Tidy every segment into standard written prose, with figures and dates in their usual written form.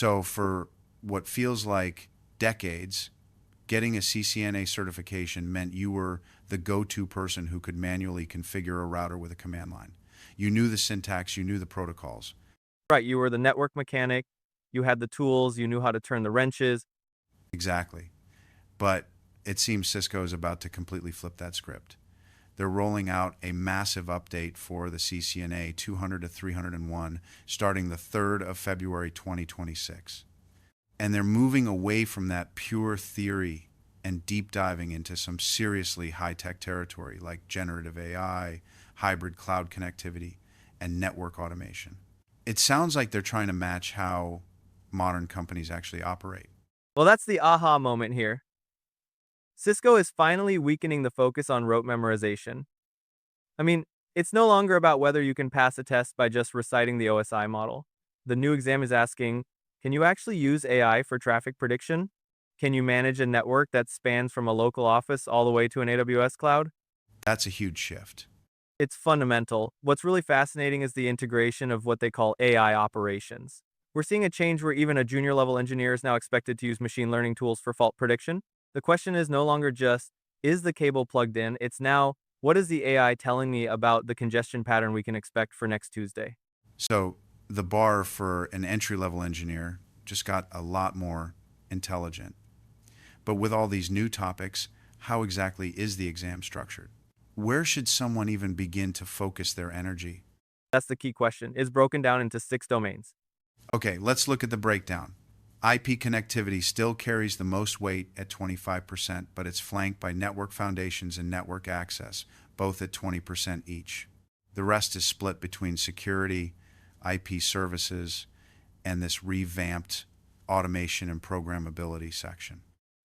So for what feels like decades, getting a CCNA certification meant you were the go-to person who could manually configure a router with a command line. You knew the syntax, you knew the protocols. Right, you were the network mechanic, you had the tools, you knew how to turn the wrenches. Exactly. But it seems Cisco is about to completely flip that script. They're rolling out a massive update for the CCNA 200 to 301 starting the 3rd of February 2026. And they're moving away from that pure theory and deep diving into some seriously high-tech territory like generative AI, hybrid cloud connectivity, and network automation. It sounds like they're trying to match how modern companies actually operate. Well, that's the aha moment here. Cisco is finally weakening the focus on rote memorization. I mean, it's no longer about whether you can pass a test by just reciting the OSI model. The new exam is asking, can you actually use AI for traffic prediction? Can you manage a network that spans from a local office all the way to an AWS cloud? That's a huge shift. It's fundamental. What's really fascinating is the integration of what they call AI operations. We're seeing a change where even a junior level engineer is now expected to use machine learning tools for fault prediction. The question is no longer just, is the cable plugged in? It's now, what is the AI telling me about the congestion pattern we can expect for next Tuesday? So the bar for an entry-level engineer just got a lot more intelligent. But with all these new topics, how exactly is the exam structured? Where should someone even begin to focus their energy? That's the key question. It's broken down into 6 domains. Okay, let's look at the breakdown. IP connectivity still carries the most weight at 25%, but it's flanked by network foundations and network access, both at 20% each. The rest is split between security, IP services, and this revamped automation and programmability section.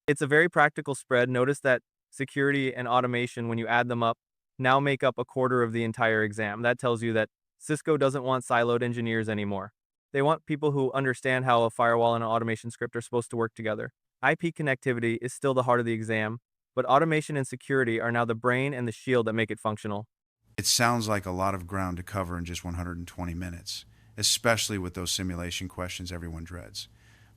It's a very practical spread. Notice that security and automation, when you add them up, now make up a quarter of the entire exam. That tells you that Cisco doesn't want siloed engineers anymore. They want people who understand how a firewall and an automation script are supposed to work together. IP connectivity is still the heart of the exam, but automation and security are now the brain and the shield that make it functional. It sounds like a lot of ground to cover in just 120 minutes, especially with those simulation questions everyone dreads.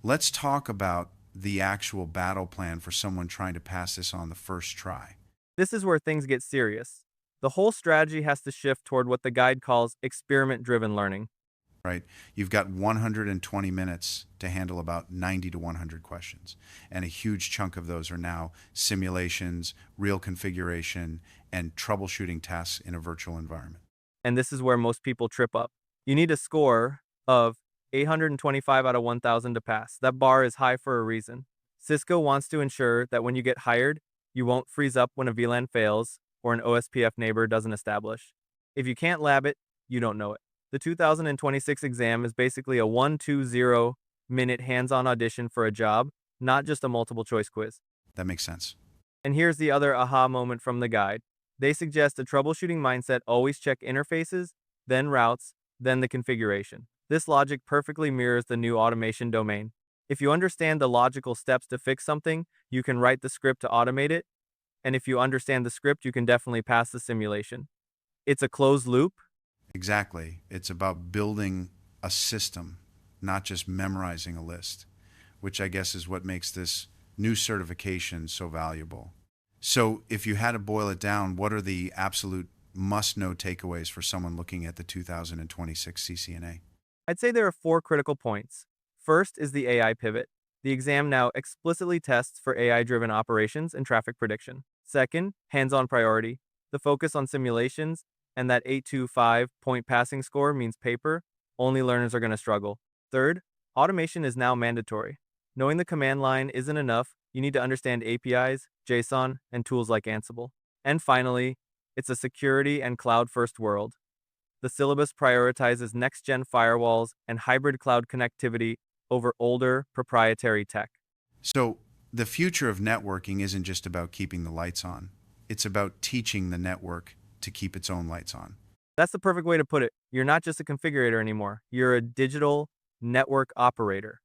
Let's talk about the actual battle plan for someone trying to pass this on the first try. This is where things get serious. The whole strategy has to shift toward what the guide calls experiment-driven learning. Right? You've got 120 minutes to handle about 90 to 100 questions. And a huge chunk of those are now simulations, real configuration, and troubleshooting tasks in a virtual environment. And this is where most people trip up. You need a score of 825 out of 1,000 to pass. That bar is high for a reason. Cisco wants to ensure that when you get hired, you won't freeze up when a VLAN fails or an OSPF neighbor doesn't establish. If you can't lab it, you don't know it. The 2026 exam is basically a 1-2-0-minute hands-on audition for a job, not just a multiple choice quiz. That makes sense. And here's the other aha moment from the guide. They suggest a troubleshooting mindset: always check interfaces, then routes, then the configuration. This logic perfectly mirrors the new automation domain. If you understand the logical steps to fix something, you can write the script to automate it. And if you understand the script, you can definitely pass the simulation. It's a closed loop. Exactly. It's about building a system, not just memorizing a list, which I guess is what makes this new certification so valuable. So if you had to boil it down, what are the absolute must-know takeaways for someone looking at the 2026 CCNA? I'd say there are 4 critical points. First is the AI pivot. The exam now explicitly tests for AI-driven operations and traffic prediction. Second, hands-on priority. The focus on simulations and that 825-point passing score means paper. Only learners are going to struggle. Third, automation is now mandatory. Knowing the command line isn't enough. You need to understand APIs, JSON, and tools like Ansible. And finally, it's a security and cloud-first world. The syllabus prioritizes next-gen firewalls and hybrid cloud connectivity over older, proprietary tech. So the future of networking isn't just about keeping the lights on. It's about teaching the network to keep its own lights on. That's the perfect way to put it. You're not just a configurator anymore. You're a digital network operator.